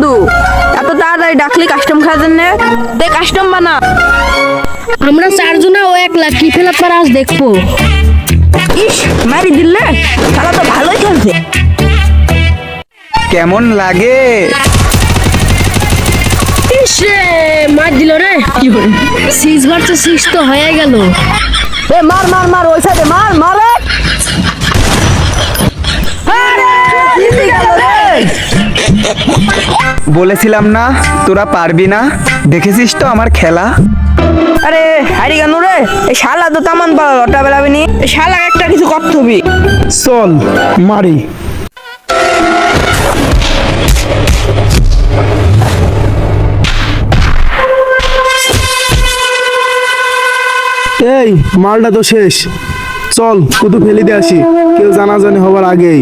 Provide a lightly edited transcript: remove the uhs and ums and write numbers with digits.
বন্ধু, এত তাড়াতাড়ি ডাকলি কাস্টম খাওয়ার জন্য? দে কাস্টম বানা। আমরা চারজনা ও একলা কি ফেলা পার আজ দেখবো। ইস, মারি দিলে, খেলা তো ভালোই খেলছে। কেমন লাগে? ইসে মার দিল রে। সিজ ভার্সেস সিজ তো হয়ে গেল। এ মার মার মার, ওই সাইডে মার মারে। জিতে গেল রে। বলেছিলাম না তোরা পারবি না, দেখেছিস তো আমার খেলা। আরে হারি কেন রে? এই শালা তো তেমন পারো লটা বেলাবিনি। এই শালা একটা কিছু করতে হবে। চল মারি। এই মালটা তো শেষ, চল কুতু ফেলে দিয়ে আসি, কেউ জানাজানি হবার আগেই।